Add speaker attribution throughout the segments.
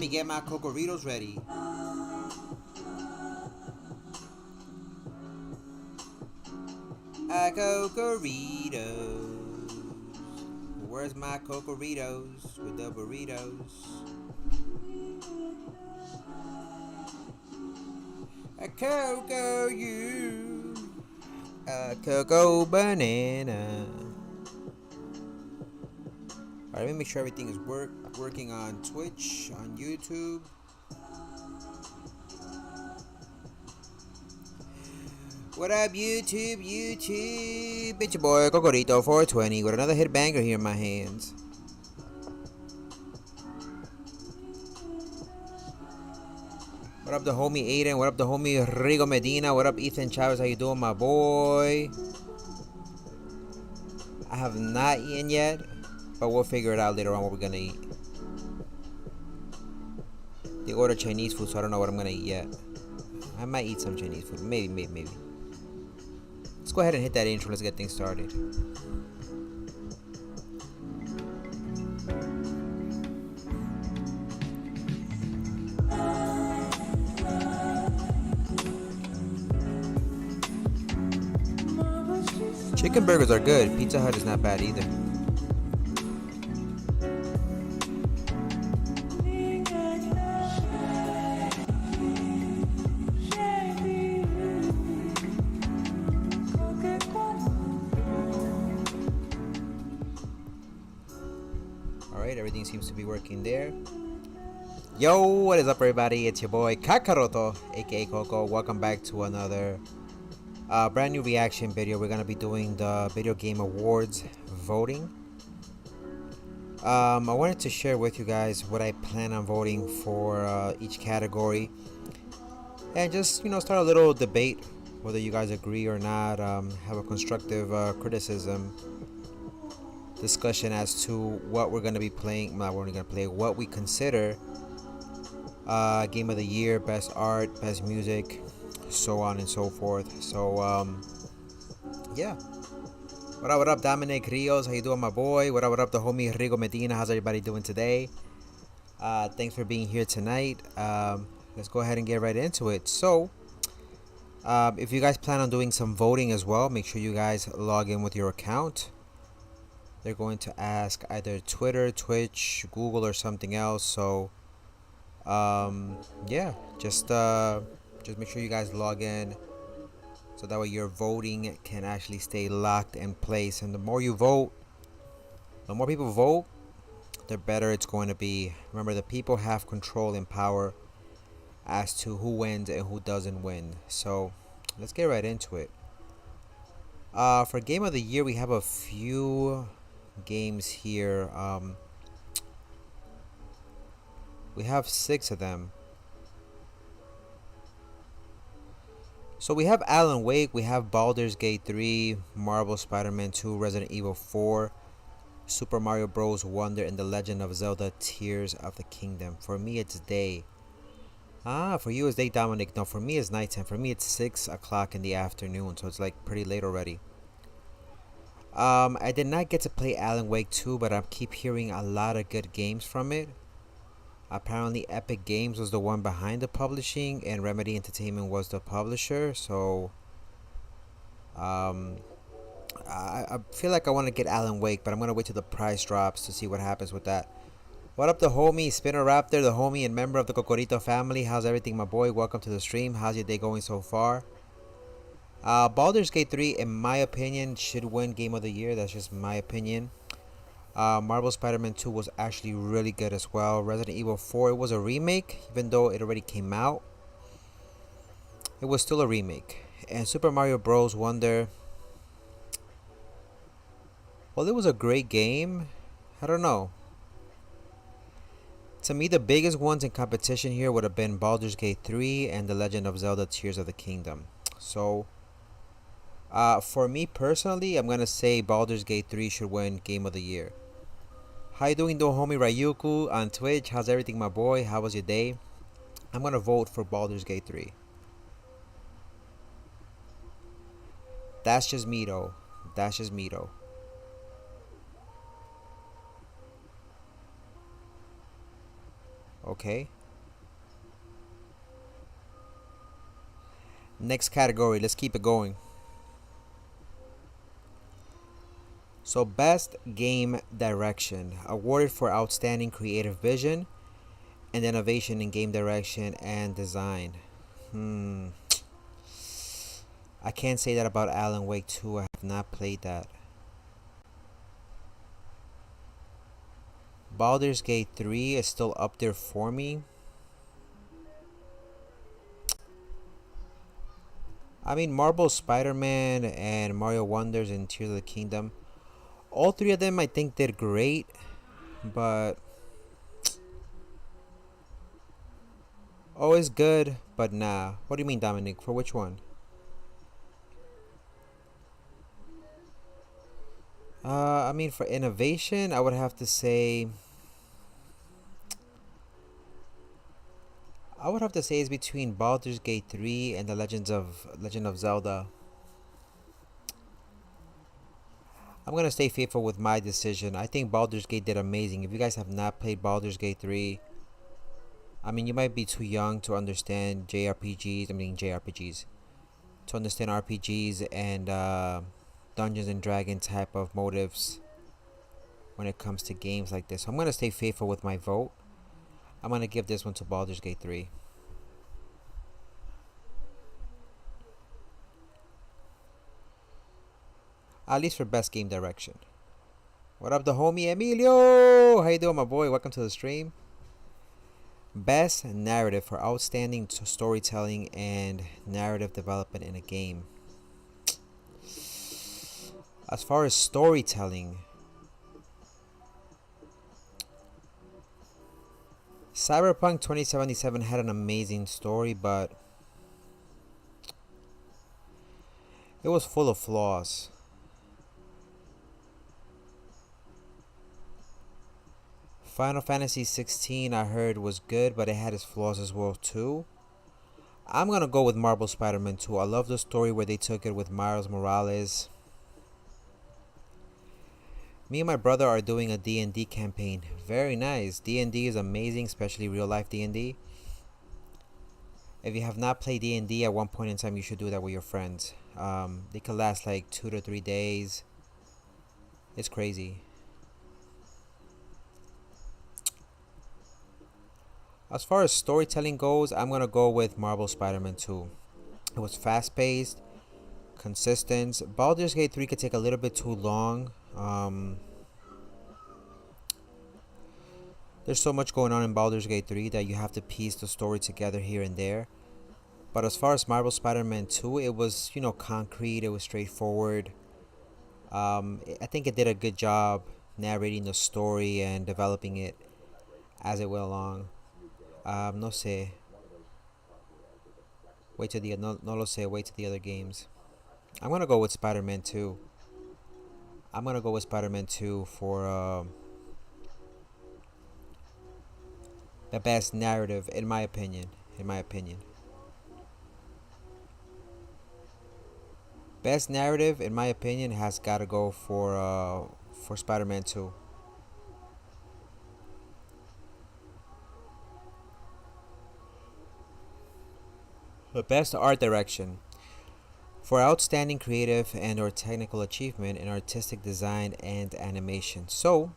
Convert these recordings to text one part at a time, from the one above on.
Speaker 1: me get my cocoritos ready. Cocoritos. Where's my cocoritos with the burritos? A cocoa you. A cocoa banana. Alright, let me make sure everything is working on Twitch, on YouTube. What up, YouTube? It's your boy Cocorito 420 with another hit banger here in my hands. What up, the homie Aiden? What up, the homie Rigo Medina? What up, Ethan Chavez? How you doing, my boy? I have not eaten yet, but we'll figure it out later on what we're gonna eat. They ordered Chinese food, so I don't know what I'm gonna eat yet. I might eat some Chinese food. Maybe. Let's go ahead and hit that intro. Let's get things started. Chicken burgers are good. Pizza Hut is not bad either. Alright, everything seems to be working there. Yo, what is up, everybody? It's your boy Kakaroto, aka Coco. Welcome back to another brand new reaction video. We're gonna be doing the Video Game Awards voting. I wanted to share with you guys what I plan on voting for each category, and just start a little debate, whether you guys agree or not. Have a constructive criticism discussion as to what we're gonna be playing. Not what we're gonna play. What we consider game of the year, best art, best music, so on and so forth. So yeah. What up, Dominic Rios? How you doing, my boy? What up, the homie Rigo Medina? How's everybody doing today? Thanks for being here tonight. Let's go ahead and get right into it. So if you guys plan on doing some voting as well, make sure you guys log in with your account. They're going to ask either Twitter, Twitch, Google, or something else. So yeah, just make sure you guys log in, so that way your voting can actually stay locked in place. And the more you vote, the more people vote, the better it's going to be. Remember, the people have control and power as to who wins and who doesn't win. So let's get right into it. For Game of the Year, we have a few games here. We have 6 of them. So we have Alan Wake, we have Baldur's Gate 3, Marvel Spider-Man 2, Resident Evil 4, Super Mario Bros. Wonder, and The Legend of Zelda Tears of the Kingdom. For me, it's day. For you it's day, Dominic. No, for me it's nighttime. For me it's 6 o'clock in the afternoon, so it's like pretty late already. I did not get to play Alan Wake 2, but I keep hearing a lot of good games from it. Apparently Epic Games was the one behind the publishing and Remedy Entertainment was the publisher. So I feel like I want to get Alan Wake, but I'm going to wait till the price drops to see what happens with that. What up, the homie Spinner Raptor, the homie and member of the Cocorito family? How's everything, my boy? Welcome to the stream. How's your day going so far? Baldur's Gate 3, in my opinion, should win Game of the Year. That's just my opinion. Marvel Spider-Man 2 was actually really good as well. Resident Evil 4, it was a remake, even though it already came out. It was still a remake. And Super Mario Bros. Wonder, well, it was a great game. I don't know. To me, the biggest ones in competition here would have been Baldur's Gate 3 and The Legend of Zelda Tears of the Kingdom. So for me personally, I'm gonna say Baldur's Gate 3 should win Game of the Year. How you doing, though, homie Ryuku on Twitch? How's everything, my boy? How was your day? I'm gonna vote for Baldur's Gate 3. That's just me, though. That's just me, though. Okay. Next category. Let's keep it going. So, best game direction, awarded for outstanding creative vision and innovation in game direction and design. I can't say that about Alan Wake 2. I have not played that. Baldur's Gate 3 is still up there for me. I mean, Marvel Spider-Man and Mario Wonders and Tears of the Kingdom, all three of them I think did great, but always good, but nah. What do you mean, Dominic? For which one? I mean, for innovation, I would have to say it's between Baldur's Gate 3 and the Legend of Zelda. I'm gonna stay faithful with my decision. I think Baldur's Gate did amazing. If you guys have not played Baldur's Gate 3, I mean, you might be too young to understand JRPGs. To understand RPGs and Dungeons and Dragons type of motives when it comes to games like this. So I'm gonna stay faithful with my vote. I'm gonna give this one to Baldur's Gate 3. At least for best game direction. What up, the homie Emilio? How you doing, my boy? Welcome to the stream. Best narrative for outstanding storytelling and narrative development in a game. As far as storytelling, Cyberpunk 2077 had an amazing story, but it was full of flaws. Final Fantasy 16 I heard was good, but it had its flaws as well too. I'm gonna go with Marvel Spider-Man 2. I love the story where they took it with Miles Morales. Me and my brother are doing a D&D campaign. Very nice. D&D is amazing, especially real life D&D. If you have not played D&D at one point in time, you should do that with your friends. They could last like 2 to 3 days. It's crazy. As far as storytelling goes, I'm gonna go with Marvel Spider-Man 2. It was fast-paced, consistent. Baldur's Gate 3 could take a little bit too long. There's so much going on in Baldur's Gate 3 that you have to piece the story together here and there. But as far as Marvel Spider-Man 2, it was, concrete. It was straightforward. I think it did a good job narrating the story and developing it as it went along. No sé. No lo sé. Wait to the other games. I'm gonna go with Spider-Man 2. I'm gonna go with Spider-Man 2 for the best narrative, in my opinion. Best narrative, in my opinion, has got to go for Spider-Man 2. The best art direction, for outstanding creative and or technical achievement in artistic design and animation. So,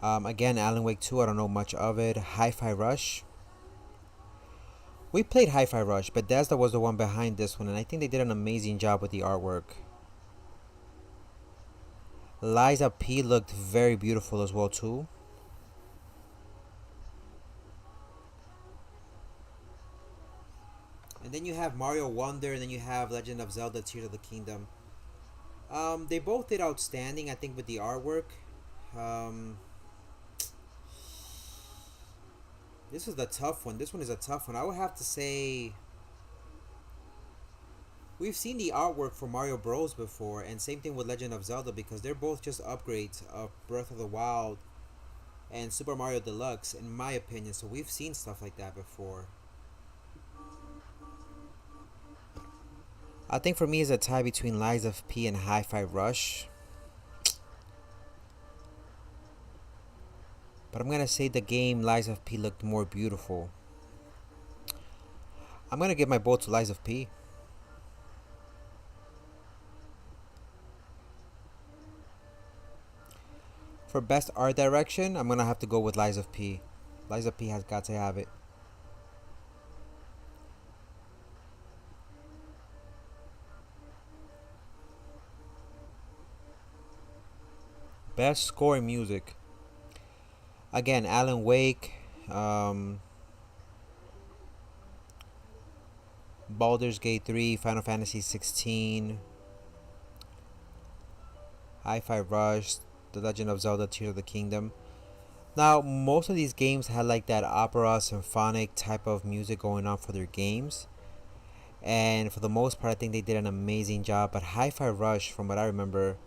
Speaker 1: again, Alan Wake 2, I don't know much of it. Hi-Fi Rush. We played Hi-Fi Rush. Bethesda was the one behind this one, and I think they did an amazing job with the artwork. Liza P looked very beautiful as well too. And then you have Mario Wonder, and then you have Legend of Zelda Tears of the Kingdom. They both did outstanding, I think, with the artwork. This is the tough one. This one is a tough one. I would have to say we've seen the artwork for Mario Bros before, and same thing with Legend of Zelda, because they're both just upgrades of Breath of the Wild and Super Mario Deluxe, in my opinion. So we've seen stuff like that before. I think for me it's a tie between Liza P and Hi-Fi Rush. But but I'm gonna say the game Lies of P looked more beautiful. I'm gonna give my vote to Lies of P. For best art direction, I'm gonna have to go with Lies of P. Lies of P has got to have it. Best score and music. Again, Alan Wake, um, Baldur's Gate 3, Final Fantasy 16, Hi-Fi Rush, The Legend of Zelda: Tears of the Kingdom. Now, most of these games had like that opera symphonic type of music going on for their games. And for the most part, I think they did an amazing job. But Hi-Fi Rush, from what I remember,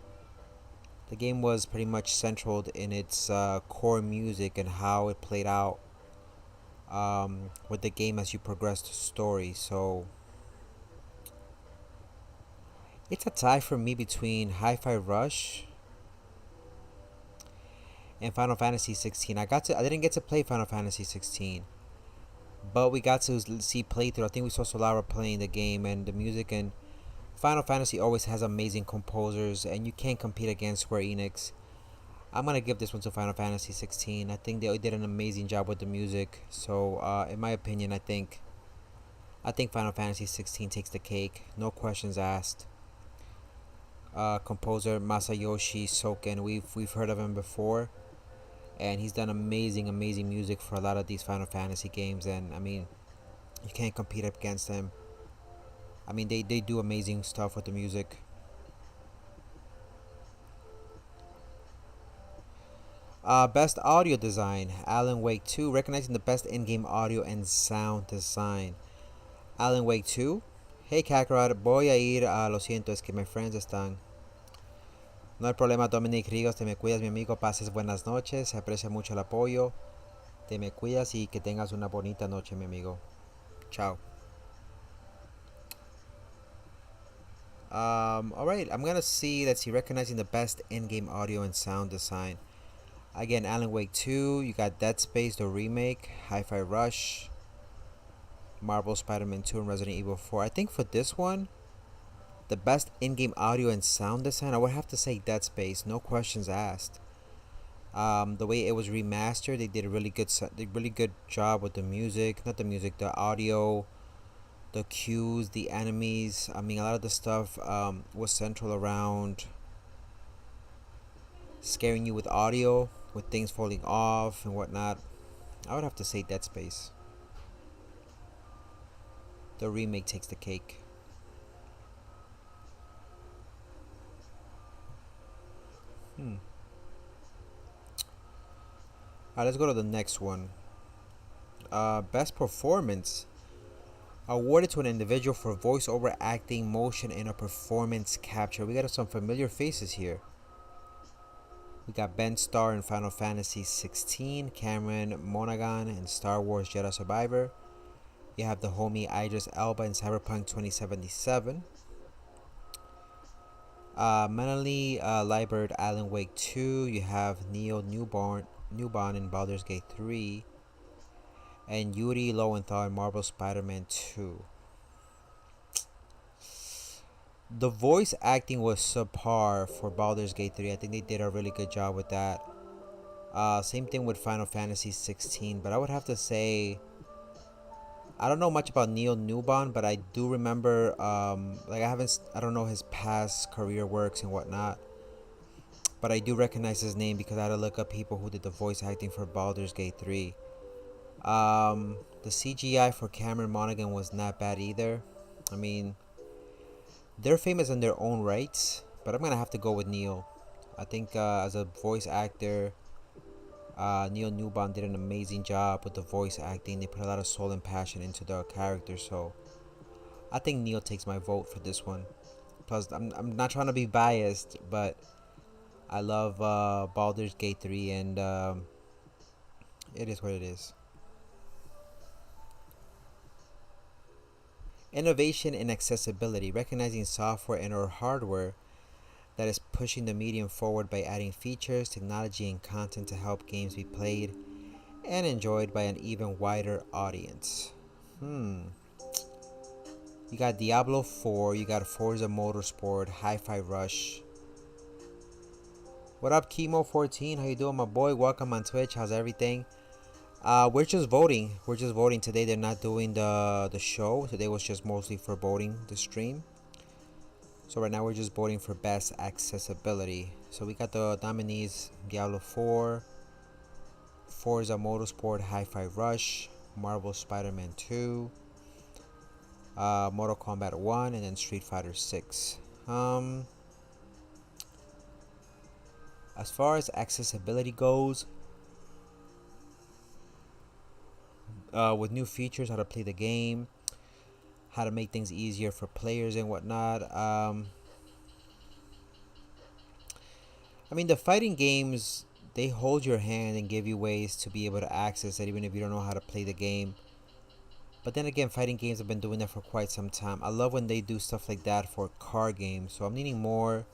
Speaker 1: the game was pretty much centered in its core music and how it played out with the game as you progressed the story. So it's a tie for me between Hi-Fi Rush and Final Fantasy 16. I didn't get to play Final Fantasy 16, but we got to see playthrough. I think we saw Solara playing the game, and the music and Final Fantasy always has amazing composers, and you can't compete against Square Enix. I'm gonna give this one to Final Fantasy 16. I think they did an amazing job with the music. So, in my opinion, I think Final Fantasy 16 takes the cake. No questions asked. Composer Masayoshi Soken. We've heard of him before, and he's done amazing music for a lot of these Final Fantasy games. And I mean, you can't compete against him. I mean, they do amazing stuff with the music. Best audio design, Alan Wake 2, recognizing the best in-game audio and sound design. Alan Wake 2. Hey Kakarot, voy a ir a... Lo siento, es que my friends están... No hay problema, Dominic Rigos, te me cuidas mi amigo, pases buenas noches, se aprecia mucho el apoyo, te me cuidas y que tengas una bonita noche mi amigo. Ciao. Alright, I'm gonna see, let's see, recognizing the best in-game audio and sound design. Again, Alan Wake 2, you got Dead Space, the remake, Hi-Fi Rush, Marvel Spider-Man 2, and Resident Evil 4. I think for this one, the best in-game audio and sound design, I would have to say Dead Space, no questions asked. The way it was remastered, they did a really good job with the music, not the music, the audio, the cues, the enemies. I mean, a lot of the stuff was central around scaring you with audio, with things falling off and whatnot. I would have to say Dead Space. The remake takes the cake. Alright, let's go to the next one. Best performance. Awarded to an individual for voiceover acting, motion, and a performance capture. We got some familiar faces here. We got Ben Starr in Final Fantasy 16, Cameron Monaghan in Star Wars Jedi Survivor. You have the homie Idris Elba in Cyberpunk 2077. Manali Liebert, Alan Wake 2. You have Neo Newborn in Baldur's Gate 3. And Yuri Lowenthal in Marvel Spider-Man 2. The voice acting was subpar for Baldur's Gate 3. I think they did a really good job with that. Same thing with Final Fantasy 16, but I would have to say I don't know much about Neil Newbon, but I do remember I don't know his past career works and whatnot, but I do recognize his name because I had to look up people who did the voice acting for Baldur's Gate 3. The CGI for Cameron Monaghan was not bad either. I mean, they're famous in their own rights, but I'm gonna have to go with Neil. I think as a voice actor, Neil Newbon did an amazing job with the voice acting. They put a lot of soul and passion into the character, so I think Neil takes my vote for this one. Plus, I'm not trying to be biased, but I love Baldur's Gate 3, and it is what it is. Innovation and accessibility, recognizing software and or hardware that is pushing the medium forward by adding features, technology, and content to help games be played and enjoyed by an even wider audience. You got Diablo 4, you got Forza Motorsport, Hi-Fi Rush. What up, Chemo14? How you doing, my boy? Welcome on Twitch. How's everything? We're just voting. We're just voting today. They're not doing the show. Today was just mostly for voting the stream. So right now we're just voting for best accessibility. So we got the nominees: Diablo 4, Forza Motorsport, Hi-Fi Rush, Marvel Spider-Man 2, Mortal Kombat 1, and then Street Fighter 6. As far as accessibility goes, with new features, how to play the game, how to make things easier for players and whatnot. I mean, the fighting games, they hold your hand and give you ways to be able to access it even if you don't know how to play the game. But then again, fighting games have been doing that for quite some time. I love when they do stuff like that for car games. So I'm leaning more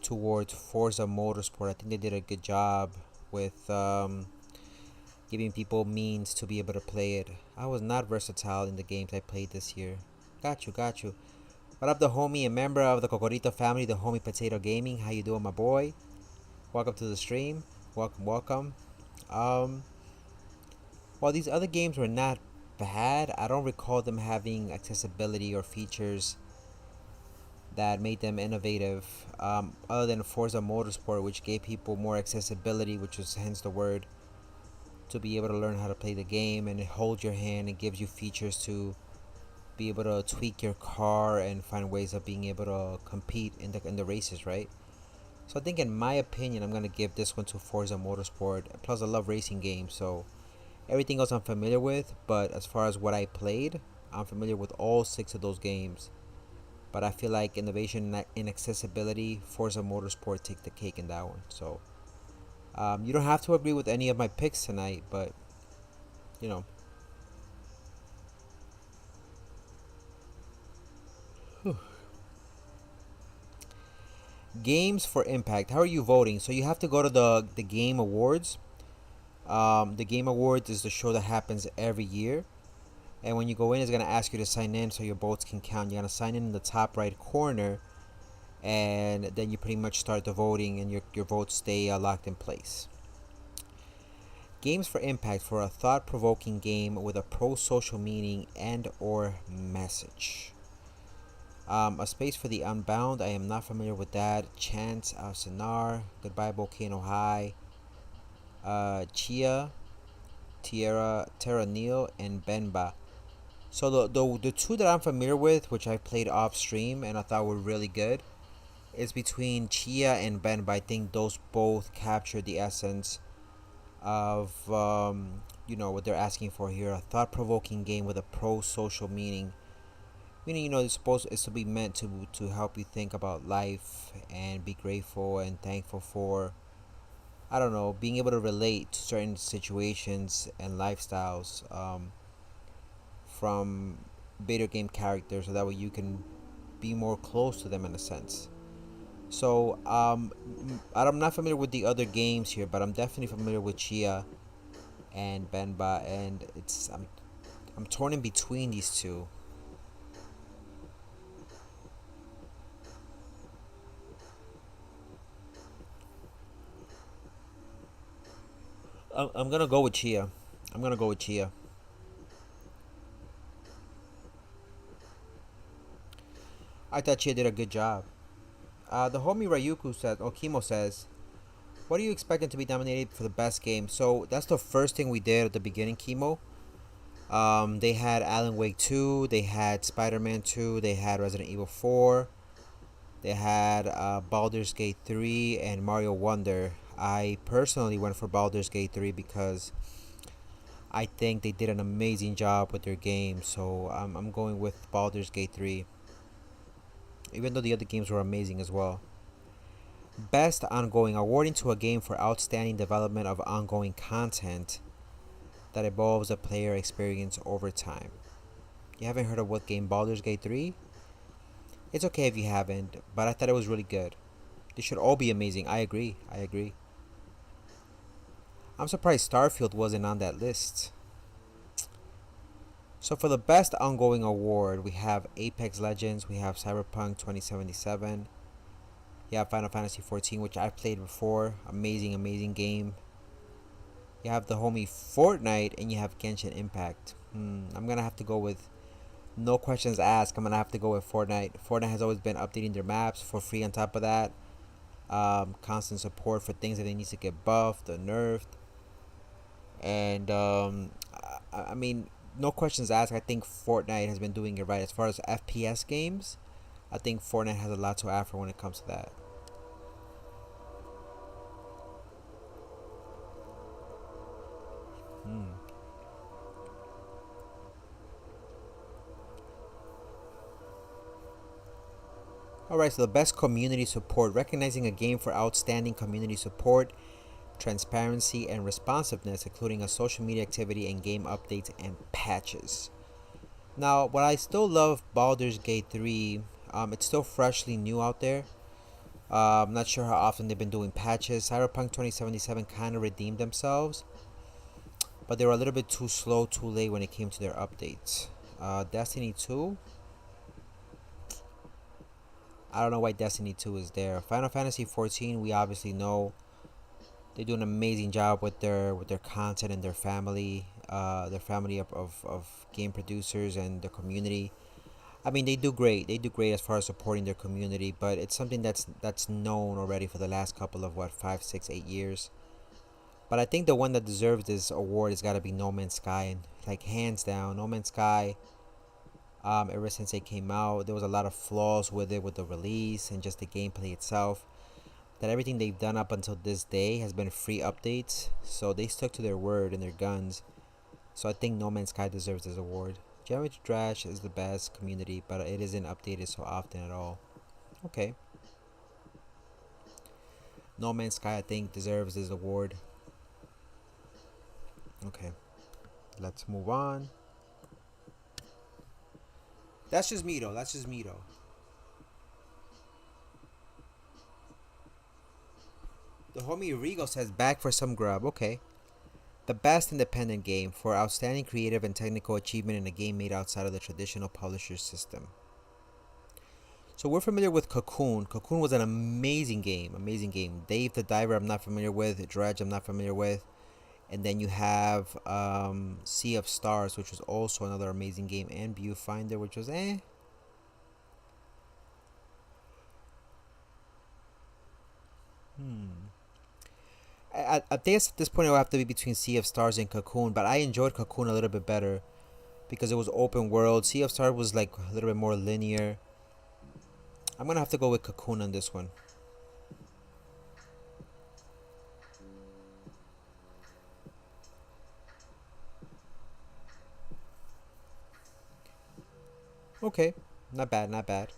Speaker 1: towards Forza Motorsport. I think they did a good job with giving people means to be able to play it. I was not versatile in the games I played this year. Got you. What up, the homie, a member of the Cocorito family, the homie Potato Gaming? How you doing, my boy? Welcome to the stream. Welcome. While these other games were not bad, I don't recall them having accessibility or features that made them innovative. Other than Forza Motorsport, which gave people more accessibility, which is hence the word, to be able to learn how to play the game and hold your hand. It gives you features to be able to tweak your car and find ways of being able to compete in the races, right? So I think, in my opinion, I'm gonna give this one to Forza Motorsport. Plus, I love racing games, so everything else I'm familiar with. But as far as what I played, I'm familiar with all 6 of those games. But I feel like innovation in accessibility, Forza Motorsport take the cake in that one. So you don't have to agree with any of my picks tonight, but you know. Games for Impact. How are you voting? So you have to go to the Game Awards. The Game Awards is the show that happens every year. And when you go in, it's going to ask you to sign in so your votes can count. You're going to sign in the top right corner. And then you pretty much start the voting and your votes stay locked in place. Games for Impact, for a thought-provoking game with a pro-social meaning and or message. A Space for the Unbound. I am not familiar with that. Chance of Sinar. Goodbye Volcano High. Chia, Terra Neil, and Benba. So the 2 that I'm familiar with, which I played off stream and I thought were really good, is between Chia and Benba. I think those both capture the essence of what they're asking for here: a thought-provoking game with a pro-social meaning. Meaning, it's to be meant to help you think about life and be grateful and thankful for, I don't know, being able to relate to certain situations and lifestyles from video game characters, so that way you can be more close to them in a sense. So I'm not familiar with the other games here, but I'm definitely familiar with Chia and Benba, and I'm torn in between these 2. I'm gonna go with Chia. I thought Chia did a good job. The homie Ryuku says, Okimo says, what are you expecting to be nominated for the best game? So that's the first thing we did at the beginning, Chemo. They had Alan Wake 2, they had Spider-Man 2, they had Resident Evil 4, they had Baldur's Gate 3, and Mario Wonder. I personally went for Baldur's Gate 3 because I think they did an amazing job with their game. So I'm going with Baldur's Gate 3, even though the other games were amazing as well. Best Ongoing, awarding to a game for outstanding development of ongoing content that evolves the player experience over time. You haven't heard of what game? Baldur's Gate 3? It's okay if you haven't, but I thought it was really good. They should all be amazing. I agree. I agree. I'm surprised Starfield wasn't on that list. So for the best ongoing award, we have Apex Legends, we have Cyberpunk 2077, you have Final Fantasy 14, which I played before. Amazing, amazing game. You have the homie Fortnite, and you have Genshin Impact. I'm gonna have to go with no questions asked. I'm gonna have to go with Fortnite. Fortnite has always been updating their maps for free. On top of that, constant support for things that they need to get buffed or nerfed, and I mean, no questions asked. I think Fortnite has been doing it right as far as FPS games. I think Fortnite has a lot to offer when it comes to that. Hmm. Alright, so the best community support, recognizing a game for outstanding community support, transparency, and responsiveness, including a social media activity and game updates and patches. Now, what I still love Baldur's Gate 3, it's still freshly new out there. I'm not sure how often they've been doing patches. Cyberpunk 2077 kind of redeemed themselves, but they were a little bit too slow, too late when it came to their updates. Destiny 2, I don't know why Destiny 2 is there. Final Fantasy 14, we obviously know they do an amazing job with their content and their family of game producers and the community. I mean, they do great. They do great as far as supporting their community, but it's something that's known already for the last couple of 5, 6, 8 years. But I think the one that deserves this award has got to be No Man's Sky, and like hands down, No Man's Sky. Ever since it came out, there was a lot of flaws with it, with the release and just the gameplay itself. That everything they've done up until this day has been free updates, so they stuck to their word and their guns. So I think No Man's Sky deserves this award. Geometry Dash is the best community, but it isn't updated so often at all. Okay. No Man's Sky, I think, deserves this award. Okay. Let's move on. That's just me though. That's just me though. The homie Rigo says back for some grub. Okay. The best independent game for outstanding creative and technical achievement in a game made outside of the traditional publisher system. So we're familiar with Cocoon. Cocoon was an amazing game. Amazing game. Dave the Diver, I'm not familiar with. Dredge, I'm not familiar with. And then you have Sea of Stars, which was also another amazing game, and Viewfinder, which was eh. Hmm. I think at this point it will have to be between Sea of Stars and Cocoon, but I enjoyed Cocoon a little bit better because it was open world. Sea of Stars was like a little bit more linear. I'm gonna have to go with Cocoon on this one. Okay, not bad, not bad.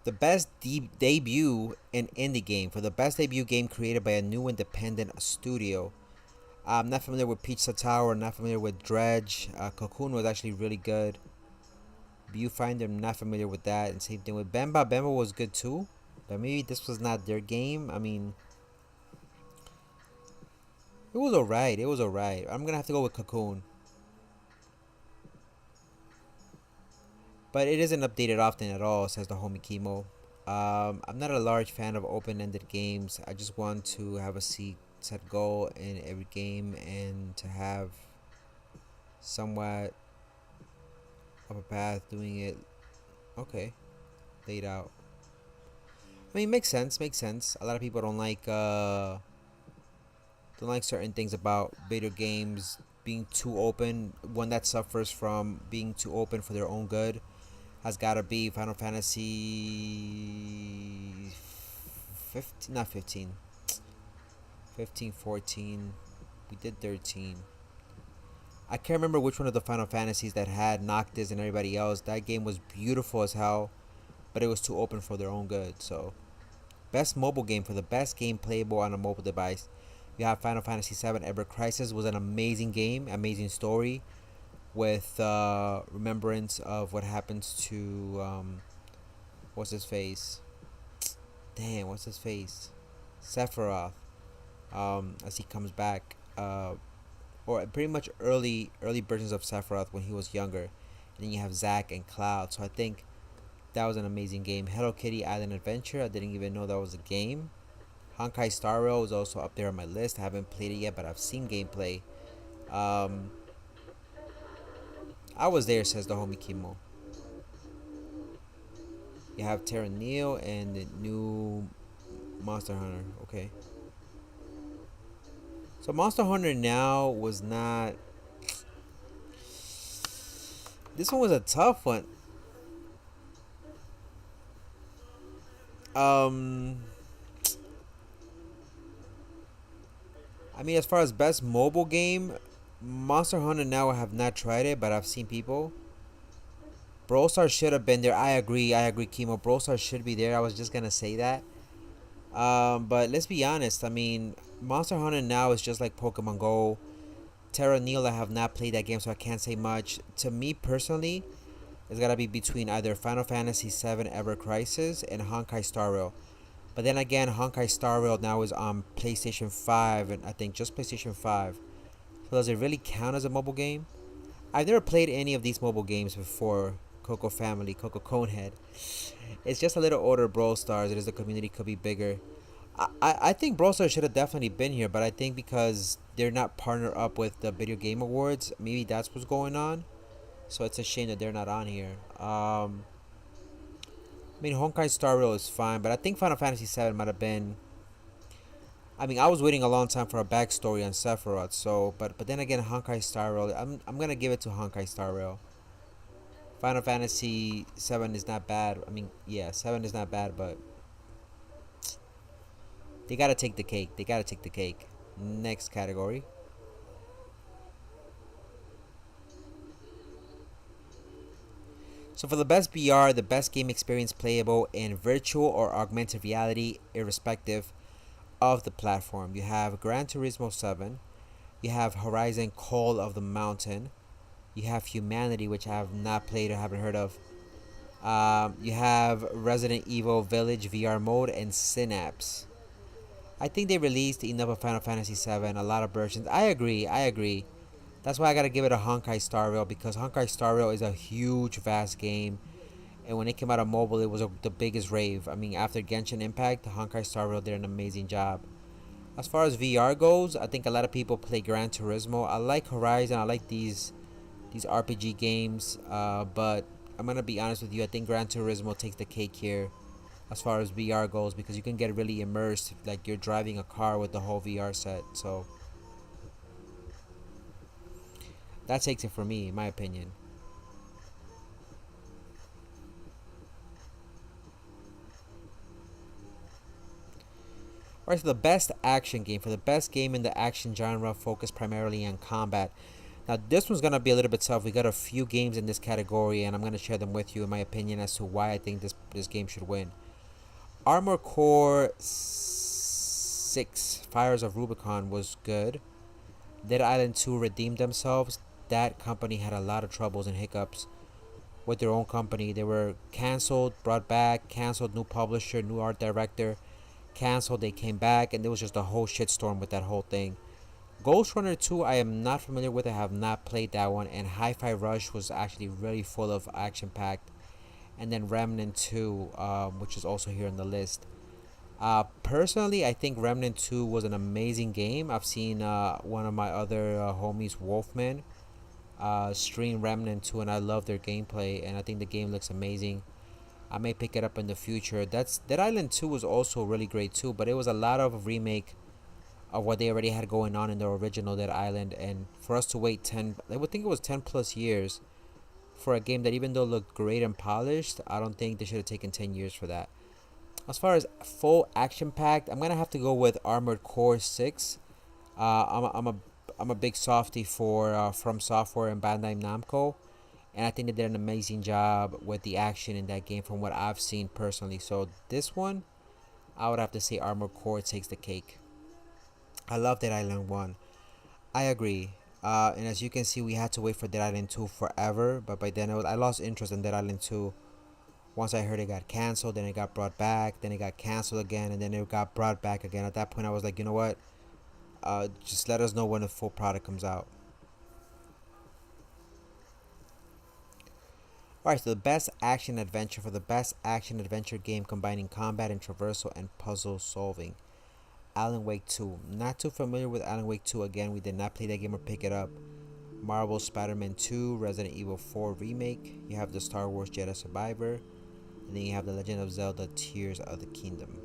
Speaker 1: The best debut in indie game for the best debut game created by a new independent studio. I'm not familiar with Pizza Tower. Not familiar with Dredge. Cocoon was actually really good. Viewfinder, I'm not familiar with that. And same thing with Bemba. Bemba was good too, but maybe this was not their game. I mean, it was alright. It was alright. I'm gonna have to go with Cocoon, but it isn't updated often at all, says the homie Chemo. I'm not a large fan of open-ended games. I just want to have a set goal in every game and to have somewhat of a path doing it. Okay, laid out. I mean, makes sense. Makes sense. A lot of people don't like certain things about video games being too open. One that suffers from being too open for their own good has got to be Final Fantasy 15, not 15, 15, 14. We did 13. I can't remember which one of the Final Fantasies that had Noctis and everybody else. That game was beautiful as hell, but it was too open for their own good. So, best mobile game for the best game playable on a mobile device. You have Final Fantasy VII Ever Crisis was an amazing game, amazing story. with remembrance of what happens to what's his face? Damn, what's his face? Sephiroth. As he comes back, or pretty much early versions of Sephiroth when he was younger. And then you have Zack and Cloud. So I think that was an amazing game. Hello Kitty Island Adventure. I didn't even know that was a game. Honkai Star Rail is also up there on my list. I haven't played it yet, but I've seen gameplay. Um, I was there, says the homie Kimo. You have Terra Neo and the new Monster Hunter. Okay. So Monster Hunter now was not. This one was a tough one. Um, I mean, as far as best mobile game, Monster Hunter now I have not tried it, but I've seen people. Brawl Stars should have been there. I agree. Kimo. Brawl Stars should be there. I was just gonna say that. But let's be honest. I mean, Monster Hunter now is just like Pokemon Go. Terra Neo, I have not played that game, so I can't say much. To me personally, it's gotta be between either Final Fantasy VII Ever Crisis and Honkai Star Rail. But then again, Honkai Star Rail now is on PlayStation 5, and I think just PlayStation 5. So does it really count as a mobile game? I've never played any of these mobile games before. Coco Family, Coco Conehead. It's just a little older Brawl Stars. It is the community could be bigger. I think Brawl Stars should have definitely been here, but I think because they're not partnered up with the Video Game Awards, maybe that's what's going on. So it's a shame that they're not on here. I mean, Honkai Star Rail is fine, but I think Final Fantasy VII might have been. I mean, I was waiting a long time for a backstory on Sephiroth, so but then again, Honkai Star Rail. I'm gonna give it to Honkai Star Rail. Final Fantasy VII is not bad. I mean, yeah, 7 is not bad, but they gotta take the cake. They gotta take the cake. Next category. So for the best VR, the best game experience playable in virtual or augmented reality, irrespective of the platform, you have Gran Turismo 7, you have Horizon Call of the Mountain, you have Humanity, which I have not played or haven't heard of. You have Resident Evil Village VR mode and Synapse. I think they released enough of Final Fantasy VII, a lot of versions. I agree. That's why I gotta give it a Honkai Star Rail, because Honkai Star Rail is a huge, vast game. And when it came out on mobile, it was the biggest rave. I mean, after Genshin Impact, Honkai Star Rail did an amazing job. As far as VR goes, I think a lot of people play Gran Turismo. I like Horizon. I like these RPG games. But I'm gonna be honest with you. I think Gran Turismo takes the cake here, as far as VR goes, because you can get really immersed, like you're driving a car with the whole VR set. So that takes it for me, in my opinion. Alright, so the best action game. For the best game in the action genre, focused primarily on combat. Now, this one's going to be a little bit tough. We got a few games in this category, and I'm going to share them with you, in my opinion, as to why I think this game should win. Armor Core 6, Fires of Rubicon was good. Dead Island 2 redeemed themselves. That company had a lot of troubles and hiccups with their own company. They were canceled, brought back, canceled, new publisher, new art director, canceled, they came back, and there was just a whole shitstorm with that whole thing. Ghost Runner 2, I am not familiar with. I have not played that one. And Hi-Fi Rush was actually really full of action packed. And then Remnant 2, which is also here on the list. Personally, I think Remnant 2 was an amazing game. I've seen one of my other homies, Wolfman, stream Remnant 2, and I love their gameplay. And I think the game looks amazing. I may pick it up in the future. Dead Island 2 was also really great too, but it was a lot of remake of what they already had going on in the original Dead Island, and for us to wait 10, I would think it was 10 plus years for a game that, even though looked great and polished, I don't think they should have taken 10 years for that. As far as full action packed, I'm gonna have to go with Armored Core 6. I'm a big softie for From Software and Bandai Namco, and I think they did an amazing job with the action in that game from what I've seen personally. So this one, I would have to say Armored Core takes the cake. I love Dead Island 1. I agree. And as you can see, we had to wait for Dead Island 2 forever. But by then, I lost interest in Dead Island 2. Once I heard it got canceled, then it got brought back, then it got canceled again, and then it got brought back again. At that point, I was like, you know what? Just let us know when the full product comes out. Alright, so the best action adventure for the best action adventure game combining combat and traversal and puzzle solving. Alan Wake 2. Not too familiar with Alan Wake 2. Again, we did not play that game or pick it up. Marvel Spider-Man 2, Resident Evil 4 Remake. You have the Star Wars Jedi Survivor. And then you have The Legend of Zelda Tears of the Kingdom.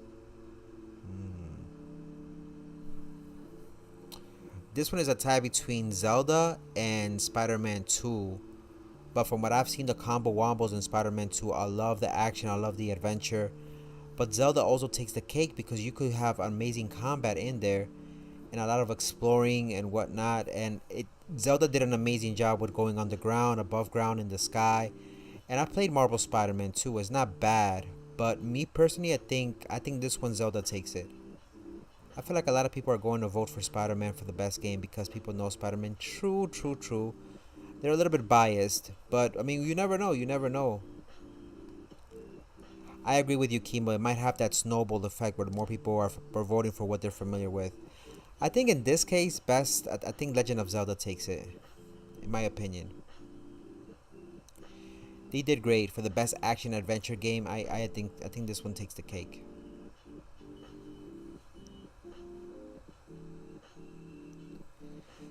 Speaker 1: This one is a tie between Zelda and Spider-Man 2. But from what I've seen, the combo wombos in Spider-Man 2, I love the action, I love the adventure. But Zelda also takes the cake because you could have amazing combat in there and a lot of exploring and whatnot. And Zelda did an amazing job with going underground, above ground, in the sky. And I played Marvel Spider-Man 2. It's not bad, but me personally, I think this one Zelda takes it. I feel like a lot of people are going to vote for Spider-Man for the best game because people know Spider-Man. True. They're a little bit biased, but I mean, you never know. You never know. I agree with you, Kimo. It might have that snowball effect where more people are voting for what they're familiar with. I think in this case, I think Legend of Zelda takes it, in my opinion. They did great for the best action adventure game. I think this one takes the cake.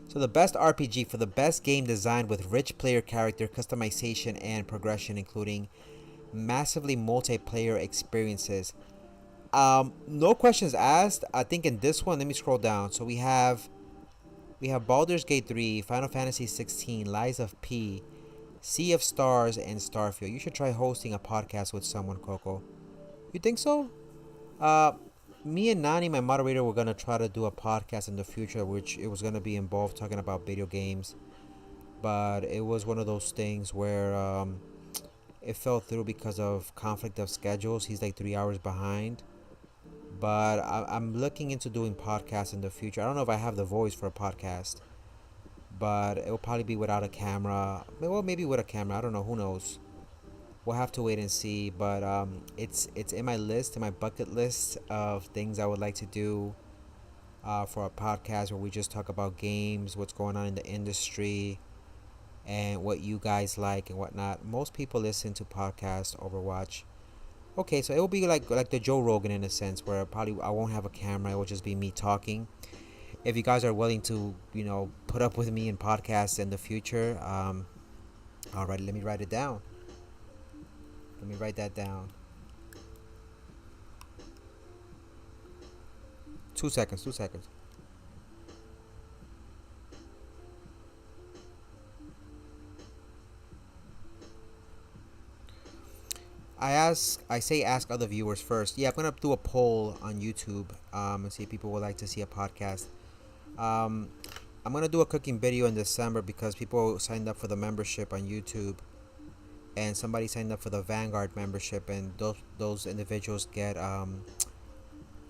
Speaker 1: So the best RPG for the best game designed with rich player character customization and progression, including massively multiplayer experiences. No questions asked. I think in this one, let me scroll down. So we have Baldur's Gate 3, Final Fantasy 16, Lies of P, Sea of Stars, and Starfield. You should try hosting a podcast with someone, Coco. You think so? Me and Nani, my moderator, were gonna try to do a podcast in the future, which it was gonna be involved talking about video games, but it was one of those things where it fell through because of conflict of schedules. He's like 3 hours behind, but I'm looking into doing podcasts in the future. I don't know if I have the voice for a podcast, but it will probably be without a camera. Well, maybe with a camera. I don't know. Who knows? We'll have to wait and see. But it's in my list, in my bucket list of things I would like to do for a podcast where we just talk about games, what's going on in the industry, and what you guys like and whatnot. Most people listen to podcasts over watch. Okay, so it will be like the Joe Rogan in a sense, where probably I won't have a camera. It will just be me talking. If you guys are willing to, put up with me in podcasts in the future, all right, let me write it down. Let me write that down. 2 seconds. 2 seconds. I say ask other viewers first. Yeah, I'm gonna do a poll on YouTube and see if people would like to see a podcast. I'm gonna do a cooking video in December because people signed up for the membership on YouTube, and somebody signed up for the Vanguard membership, and those individuals get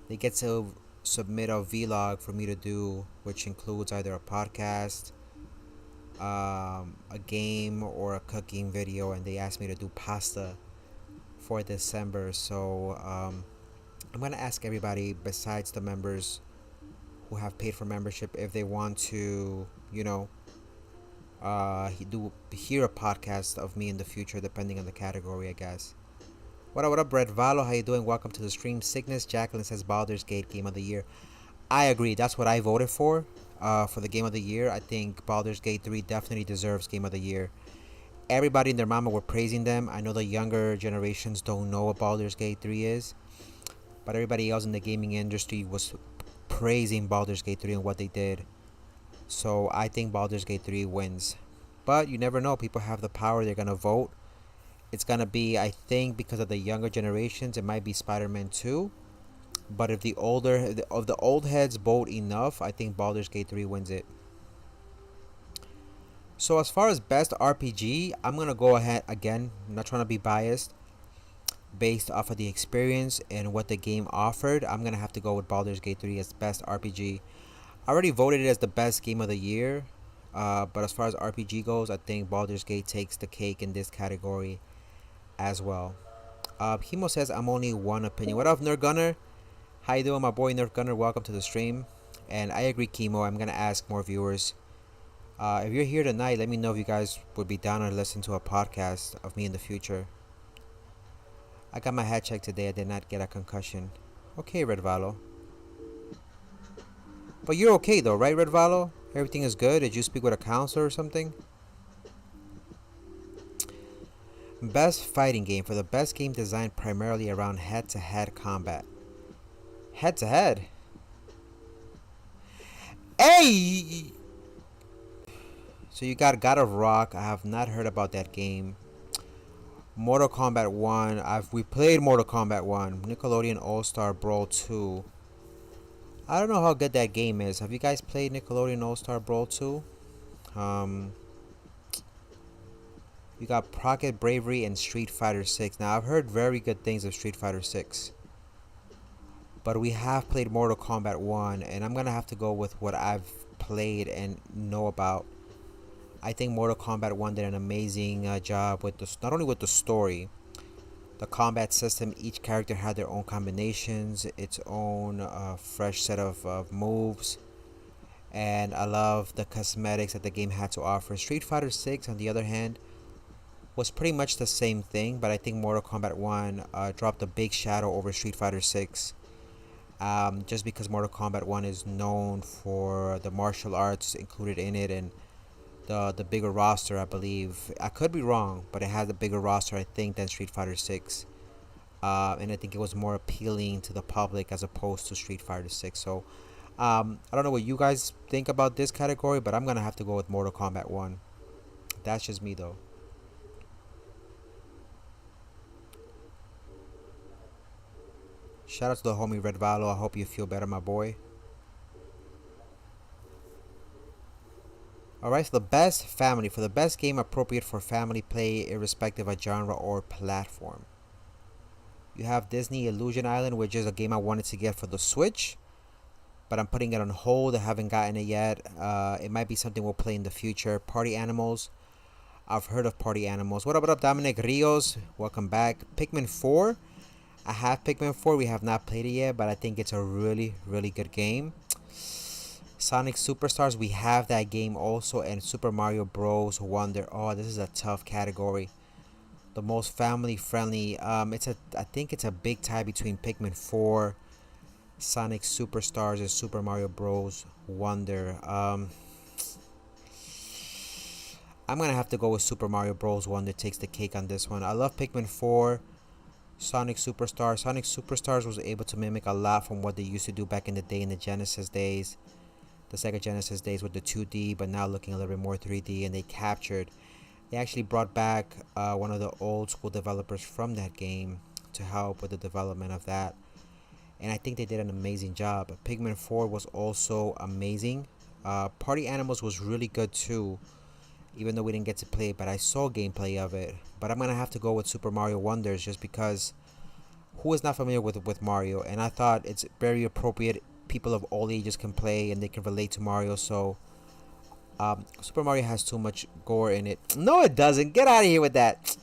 Speaker 1: they get to submit a vlog for me to do, which includes either a podcast, a game, or a cooking video, and they asked me to do pasta for December. So I'm gonna ask everybody besides the members who have paid for membership if they want to, hear a podcast of me in the future, depending on the category, I guess. What up, Brett Valo? How you doing? Welcome to the stream. Sickness Jacqueline says Baldur's Gate Game of the Year. I agree. That's what I voted for the Game of the Year. I think Baldur's Gate 3 definitely deserves Game of the Year. Everybody and their mama were praising them. I know the younger generations don't know what Baldur's Gate 3 is, but everybody else in the gaming industry was praising Baldur's Gate 3 and what they did. So I think Baldur's Gate 3 wins. But you never know. People have the power. They're going to vote. It's going to be, I think, because of the younger generations, it might be Spider-Man 2. But if the old heads vote enough, I think Baldur's Gate 3 wins it. So as far as best RPG, I'm going to go ahead again. I'm not trying to be biased. Based off of the experience and what the game offered, I'm going to have to go with Baldur's Gate 3 as best RPG. I already voted it as the best game of the year. But as far as RPG goes, I think Baldur's Gate takes the cake in this category as well. Hemo says, I'm only one opinion. What up, Nerd Gunner? How you doing, my boy Nerd Gunner? Welcome to the stream. And I agree, Chemo. I'm going to ask more viewers. If you're here tonight, let me know if you guys would be down or listen to a podcast of me in the future. I got my head checked today. I did not get a concussion. Okay, Red Valo. But you're okay though, right, Red Valo? Everything is good? Did you speak with a counselor or something? Best fighting game. For the best game designed primarily around head-to-head combat. Head-to-head? Hey! So you got God of Rock. I have not heard about that game. Mortal Kombat 1. We played Mortal Kombat 1. Nickelodeon All-Star Brawl 2. I don't know how good that game is. Have you guys played Nickelodeon All-Star Brawl 2? You got Pocket Bravery and Street Fighter 6. Now, I've heard very good things of Street Fighter 6. But we have played Mortal Kombat 1, and I'm going to have to go with what I've played and know about. I think Mortal Kombat 1 did an amazing job with not only with the story, the combat system. Each character had their own combinations, its own fresh set of moves. And I love the cosmetics that the game had to offer. Street Fighter 6, on the other hand, was pretty much the same thing, but I think Mortal Kombat 1 dropped a big shadow over Street Fighter 6. Just because Mortal Kombat 1 is known for the martial arts included in it and the bigger roster, I believe. I could be wrong, but it has a bigger roster, I think, than Street Fighter 6. And I think it was more appealing to the public as opposed to Street Fighter 6. So, I don't know what you guys think about this category, but I'm going to have to go with Mortal Kombat 1. That's just me, though. Shout out to the homie Red Valo. I hope you feel better, my boy. Alright, so the best family. For the best game appropriate for family play, irrespective of genre or platform. You have Disney Illusion Island, which is a game I wanted to get for the Switch, but I'm putting it on hold. I haven't gotten it yet. It might be something we'll play in the future. Party Animals. I've heard of Party Animals. What up, Dominic Rios? Welcome back. Pikmin 4. I have Pikmin 4. We have not played it yet, but I think it's a really, really good game. Sonic Superstars. We have that game also. And Super Mario Bros. Wonder. Oh, this is a tough category. The most family friendly. I think it's a big tie between Pikmin 4, Sonic Superstars, and Super Mario Bros. Wonder. I'm gonna have to go with Super Mario Bros. Wonder. Takes the cake on this one. I love Pikmin 4. Sonic Superstars. Sonic Superstars was able to mimic a lot from what they used to do back in the day, in the Genesis days, the Sega Genesis days, with the 2D, but now looking a little bit more 3D. And they actually brought back one of the old school developers from that game to help with the development of that. And I think they did an amazing job. Pikmin 4 was also amazing. Party Animals was really good too, even though we didn't get to play it, but I saw gameplay of it. But I'm going to have to go with Super Mario Wonders, just because who is not familiar with Mario? And I thought it's very appropriate. People of all ages can play and they can relate to Mario. So Super Mario has too much gore in it. No, it doesn't. Get out of here with that.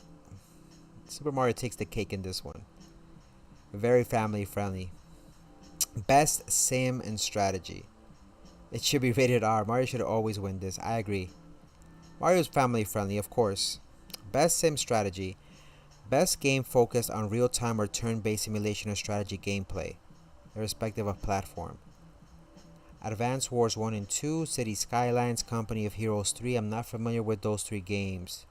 Speaker 1: Super Mario takes the cake in this one. Very family friendly. Best sim and strategy. It should be rated R. Mario should always win this. I agree. Mario's family friendly, of course. Best sim strategy. Best game focused on real-time or turn-based simulation or strategy gameplay, irrespective of platform. Advance Wars 1 and 2, City Skylines, Company of Heroes 3. I'm not familiar with those 3 games.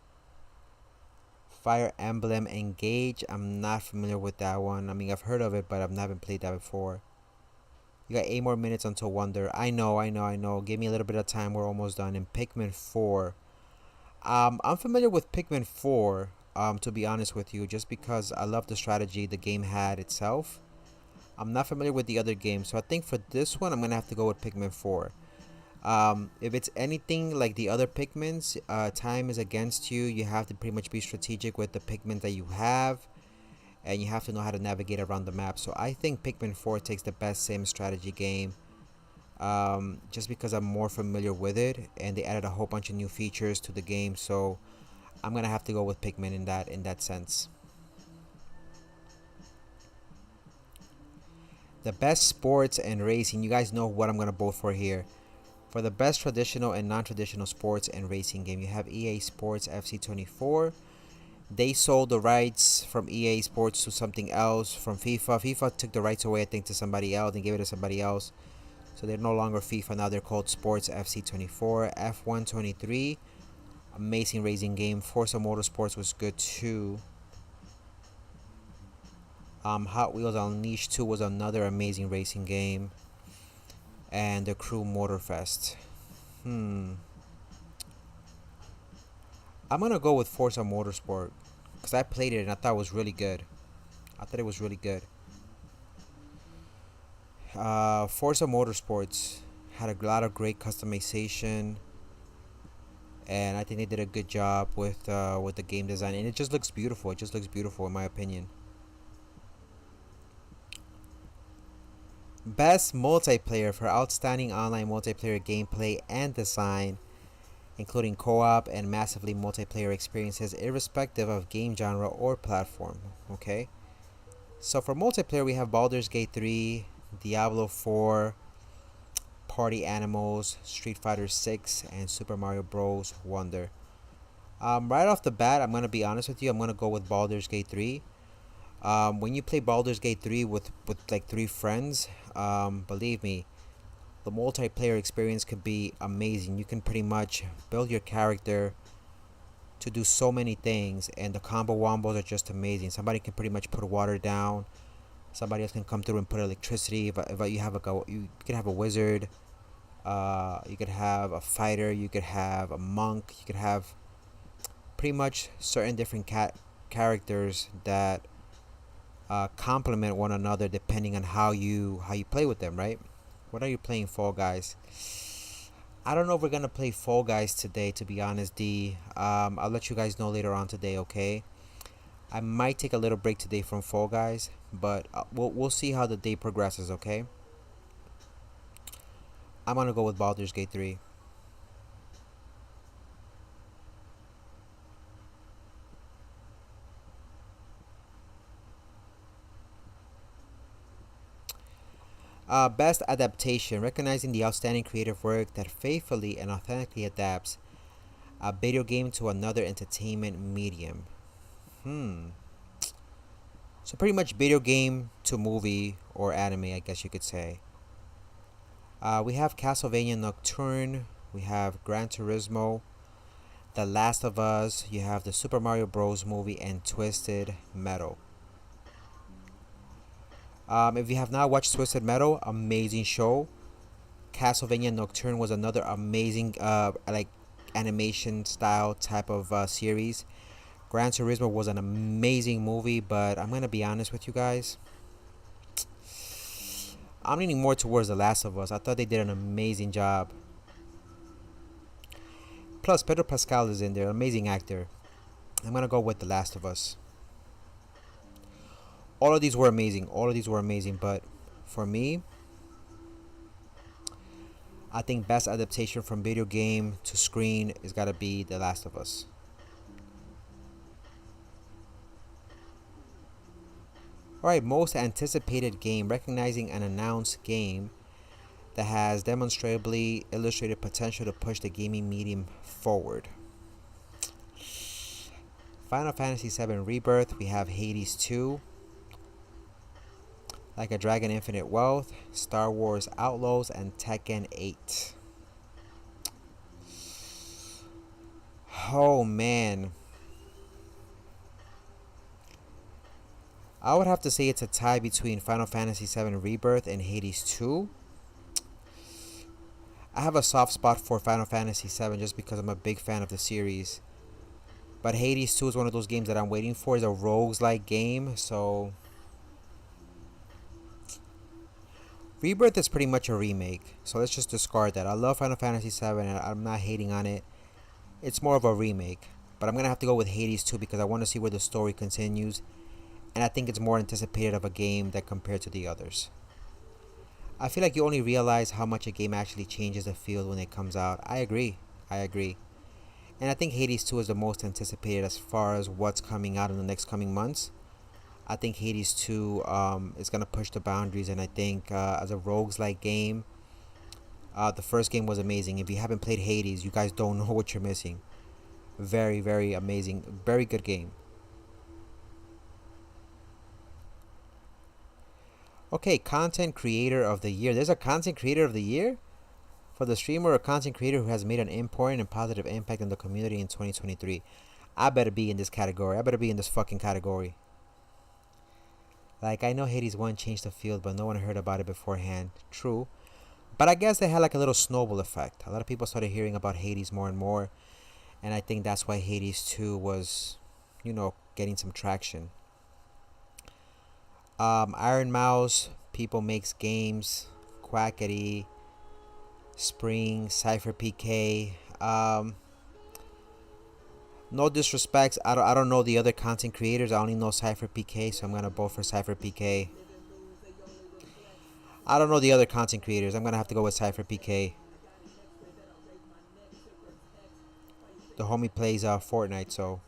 Speaker 1: Fire Emblem Engage. I'm not familiar with that one. I mean, I've heard of it, but I've never played that before. You got 8 more minutes until Wonder. I know. Give me a little bit of time. We're almost done. And Pikmin 4. I'm familiar with Pikmin 4, to be honest with you, just because I love the strategy the game had itself. I'm not familiar with the other games, so I think for this one, I'm going to have to go with Pikmin 4. If it's anything like the other Pikmins, time is against you. You have to pretty much be strategic with the Pikmin that you have, and you have to know how to navigate around the map. So I think Pikmin 4 takes the best sim strategy game just because I'm more familiar with it, and they added a whole bunch of new features to the game. So I'm gonna have to go with Pikmin in that sense. The best sports and racing. You guys know what I'm gonna vote for here. For the best traditional and non-traditional sports and racing game, you have EA Sports FC 24. They sold the rights from EA Sports to something else from FIFA. FIFA took the rights away, I think, to somebody else and gave it to somebody else. So they're no longer FIFA now. They're called Sports FC 24. F1 23, amazing racing game. Forza Motorsports was good too. Hot Wheels Unleashed 2 was another amazing racing game. And the Crew Motorfest. I'm gonna go with Forza Motorsport because I played it and I thought it was really good. I thought it was really good. Forza Motorsports had a lot of great customization, and I think they did a good job with the game design, and it just looks beautiful. It just looks beautiful in my opinion. Best multiplayer for outstanding online multiplayer gameplay and design, including co-op and massively multiplayer experiences irrespective of game genre or platform. Okay, so for multiplayer we have Baldur's Gate 3, Diablo 4, Party Animals, Street Fighter 6, and Super Mario Bros. Wonder. Right off the bat, I'm gonna be honest with you. I'm gonna go with Baldur's Gate 3. When you play Baldur's Gate 3 with like three friends, believe me, the multiplayer experience could be amazing. You can pretty much build your character to do so many things, and the combo wombos are just amazing. Somebody can pretty much put water down. Somebody else can come through and put electricity. If you have you could have a wizard. You could have a fighter. You could have a monk. You could have pretty much certain different characters that complement one another depending on how you play with them, right? What are you playing, Fall Guys? I don't know if we're gonna play Fall Guys today, to be honest, D. I'll let you guys know later on today, okay? I might take a little break today from Fall Guys, but we'll see how the day progresses, okay? I'm gonna go with Baldur's Gate 3. Best adaptation, recognizing the outstanding creative work that faithfully and authentically adapts a video game to another entertainment medium. Hmm. So pretty much video game to movie or anime, I guess you could say. We have Castlevania Nocturne. We have Gran Turismo, The Last of Us. You have the Super Mario Bros. Movie and Twisted Metal. If you have not watched Twisted Metal, amazing show. Castlevania Nocturne was another amazing like animation style type of series. Gran Turismo was an amazing movie, but I'm gonna be honest with you guys. I'm leaning more towards The Last of Us. I thought they did an amazing job. Plus, Pedro Pascal is in there, amazing actor. I'm gonna go with The Last of Us. All of these were amazing. All of these were amazing, but for me, I think best adaptation from video game to screen is gotta be The Last of Us. Alright, most anticipated game, recognizing an announced game that has demonstrably illustrated potential to push the gaming medium forward. Final Fantasy VII Rebirth, we have Hades 2, Like a Dragon Infinite Wealth, Star Wars Outlaws, and Tekken 8. Oh man. I would have to say it's a tie between Final Fantasy VII Rebirth and Hades 2. I have a soft spot for Final Fantasy VII just because I'm a big fan of the series. But Hades 2 is one of those games that I'm waiting for. It's a rogues-like game, so Rebirth is pretty much a remake, so let's just discard that. I love Final Fantasy VII, and I'm not hating on it. It's more of a remake, but I'm going to have to go with Hades 2 because I want to see where the story continues, and I think it's more anticipated of a game that compared to the others. I feel like you only realize how much a game actually changes the field when it comes out. I agree. I agree. And I think Hades 2 is the most anticipated as far as what's coming out in the next coming months. I think Hades 2 is going to push the boundaries, and I think as a rogues-like game, the first game was amazing. If you haven't played Hades, you guys don't know what you're missing. Very, very amazing. Very good game. Okay, content creator of the year. There's a content creator of the year? For the streamer or content creator who has made an important and positive impact in the community in 2023. I better be in this category. I better be in this fucking category. Like, I know Hades 1 changed the field, but no one heard about it beforehand. True. But I guess they had like a little snowball effect. A lot of people started hearing about Hades more and more. And I think that's why Hades 2 was, getting some traction. Iron Mouse, People Makes Games, Quackity, Spring, Cypher PK. No disrespects. I don't know the other content creators. I only know Cypher PK, so I'm gonna vote for Cypher PK. I don't know the other content creators. I'm gonna have to go with Cypher PK. The homie plays Fortnite, so.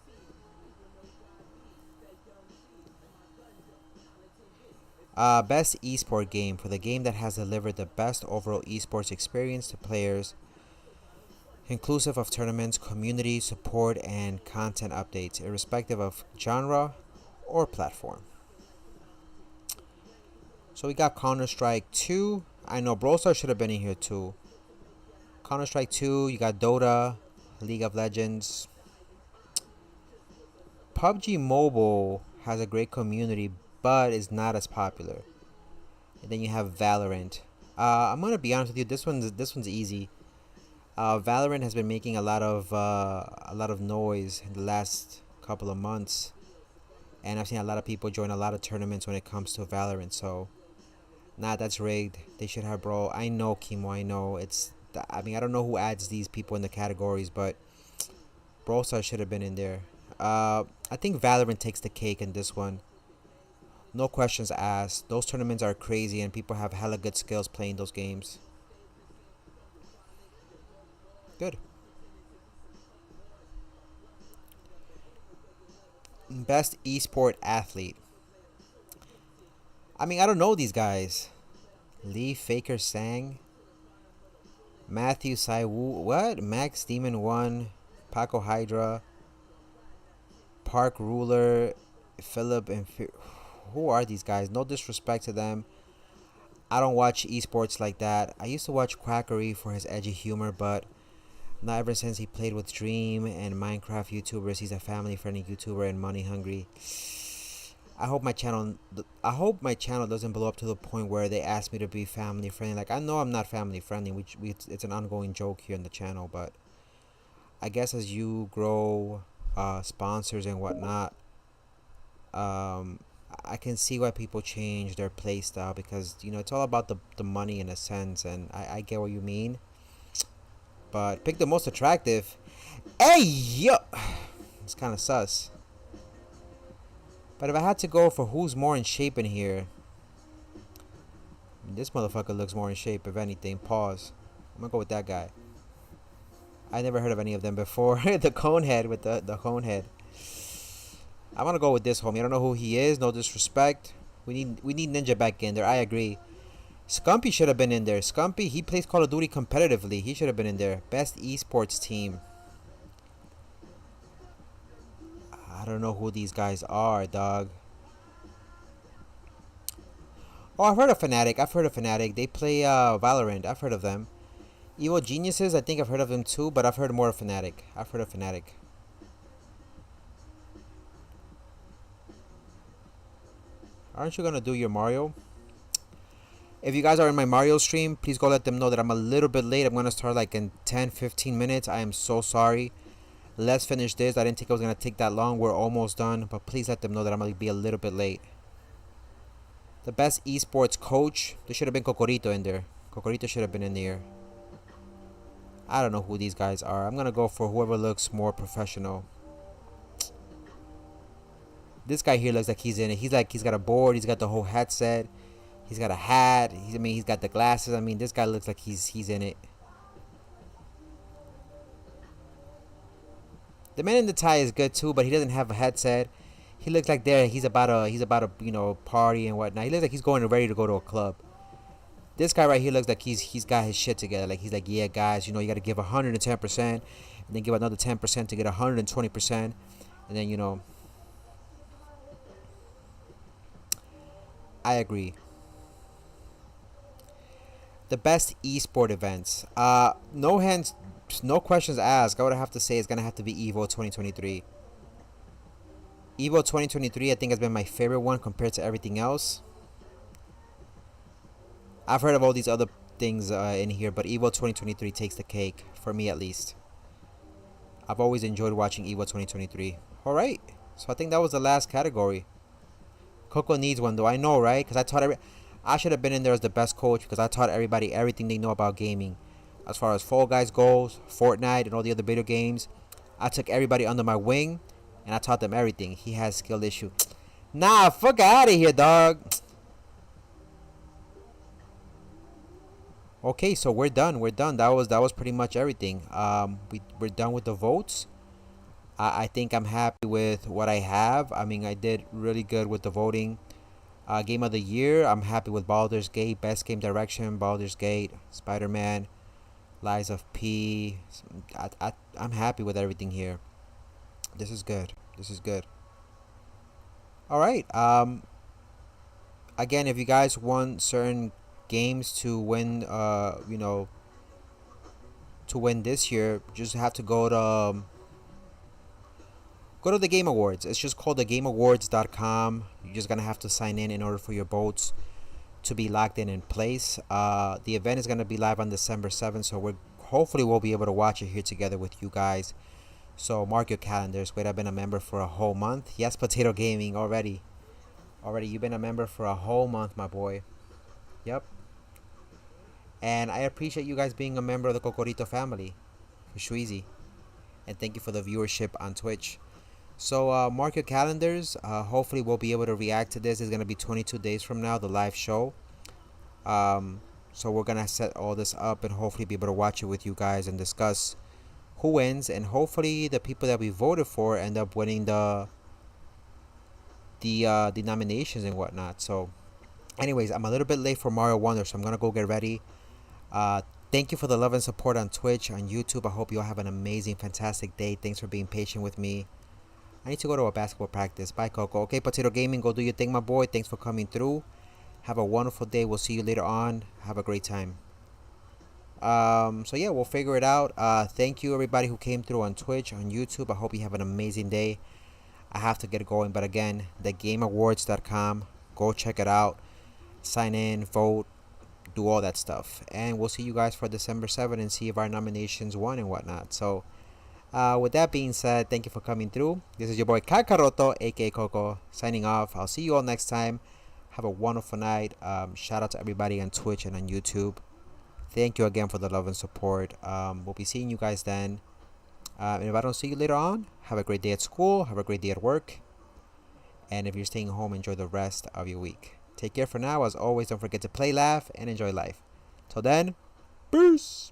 Speaker 1: Best esport game. For the game that has delivered the best overall esports experience to players, inclusive of tournaments, community support, and content updates, irrespective of genre or platform. So we got Counter-Strike 2. I know Brawl Stars should have been in here too. Counter-Strike 2, you got Dota, League of Legends. PUBG Mobile has a great community, but is not as popular. And then you have Valorant. I'm gonna be honest with you. This one's easy. Valorant has been making a lot of noise in the last couple of months, and I've seen a lot of people join a lot of tournaments when it comes to Valorant. So, that's rigged. They should have Brawl. I know, Kimo. I know it's. I don't know who adds these people in the categories, but Brawl Stars should have been in there. I think Valorant takes the cake in this one. No questions asked. Those tournaments are crazy, and people have hella good skills playing those games. Good. Best esport athlete. I don't know these guys. Lee Faker Sang. Matthew Saiwu. What? Max Demon 1. Paco Hydra. Park Ruler. Philip and... Who are these guys? No disrespect to them. I don't watch esports like that. I used to watch Quackery for his edgy humor, but not ever since he played with Dream and Minecraft YouTubers. He's a family-friendly YouTuber and money-hungry. I hope my channel doesn't blow up to the point where they ask me to be family-friendly. Like, I know I'm not family-friendly. It's an ongoing joke here on the channel, but I guess as you grow sponsors and whatnot, I can see why people change their play style, because it's all about the money in a sense, and I get what you mean. But pick the most attractive. Hey yo, it's kind of sus. But if I had to go for who's more in shape in here, this motherfucker looks more in shape. If anything, pause. I'm gonna go with that guy. I never heard of any of them before. The conehead with the conehead. I'm gonna go with this homie. I don't know who he is. No disrespect. We need Ninja back in there. I agree. Scumpy should have been in there. Scumpy, he plays Call of Duty competitively. He should have been in there. Best esports team. I don't know who these guys are, dog. Oh, I've heard of Fnatic. They play Valorant. I've heard of them. Evil Geniuses, I think I've heard of them too, but I've heard more of Fnatic. Aren't you gonna do your Mario? If you guys are in my Mario stream, please go let them know that I'm a little bit late. I'm gonna start like in 10-15 minutes. I am so sorry. Let's finish this. I didn't think it was gonna take that long. We're almost done, but please let them know that I'm gonna be a little bit late. The best esports coach. There should have been Cocorito in there. Cocorito should have been in there. I don't know who these guys are. I'm gonna go for whoever looks more professional. This guy here looks like he's in it. He's got a board. He's got the whole headset. He's got a hat. He's got the glasses. I mean, this guy looks like he's in it. The man in the tie is good too, but he doesn't have a headset. He looks like he's about to party and whatnot. He looks like he's going ready to go to a club. This guy right here looks like he's got his shit together. Like he's like, yeah, guys, you got to give 110%, and then give another 10% to get 120%, and then I agree. The best esport events. No questions asked. I would have to say it's gonna have to be Evo 2023. Evo 2023, I think, has been my favorite one compared to everything else. I've heard of all these other things in here, but Evo 2023 takes the cake, for me at least. I've always enjoyed watching Evo 2023. Alright, so I think that was the last category. Coco needs one though, I know, right? Because I should have been in there as the best coach, because I taught everybody everything they know about gaming. As far as Fall Guys goes, Fortnite, and all the other video games. I took everybody under my wing, and I taught them everything. He has skill issue. Nah, fuck out of here, dog. Okay, so we're done. We're done. That was pretty much everything. We're done with the votes. I think I'm happy with what I have. I mean, I did really good with the voting. Game of the year, I'm happy with Baldur's Gate. Best game direction, Baldur's Gate, Spider-Man, Lies of P. I'm happy with everything here. This is good. This is good. All right. Again, if you guys want certain games to win, to win this year, just have to go to the Game Awards. It's just called thegameawards.com. You're just gonna have to sign in order for your votes to be locked in place. The event is gonna be live on December 7th, so hopefully we'll be able to watch it here together with you guys. So mark your calendars. Wait, I've been a member for a whole month. Yes, Potato Gaming already. You've been a member for a whole month, my boy. Yep. And I appreciate you guys being a member of the Cocorito family. For Shweezy. And thank you for the viewership on Twitch. So mark your calendars. Hopefully we'll be able to react to this. It's going to be 22 days from now, the live show. So we're going to set all this up and hopefully be able to watch it with you guys and discuss who wins. And hopefully the people that we voted for end up winning the nominations and whatnot. So anyways, I'm a little bit late for Mario Wonder, so I'm going to go get ready. Thank you for the love and support on Twitch, on YouTube. I hope you all have an amazing, fantastic day. Thanks for being patient with me. I need to go to a basketball practice. Bye, Coco. Okay, Potato Gaming, go do your thing, my boy. Thanks for coming through. Have a wonderful day. We'll see you later on. Have a great time. So yeah, we'll figure it out. Thank you, everybody who came through on Twitch, on YouTube. I hope you have an amazing day. I have to get going, but again, thegameawards.com. Go check it out. Sign in, vote, do all that stuff. And we'll see you guys for December 7th and see if our nominations won and whatnot. So with that being said, thank you for coming through. This is your boy Kakaroto, aka Coco, signing off. I'll see you all next time. Have a wonderful night. Shout out to everybody on Twitch and on YouTube. Thank you again for the love and support. We'll be seeing you guys then. And if I don't see you later on, have a great day at school. Have a great day at work. And if you're staying home, enjoy the rest of your week. Take care for now. As always, don't forget to play, laugh, and enjoy life. Till then, peace.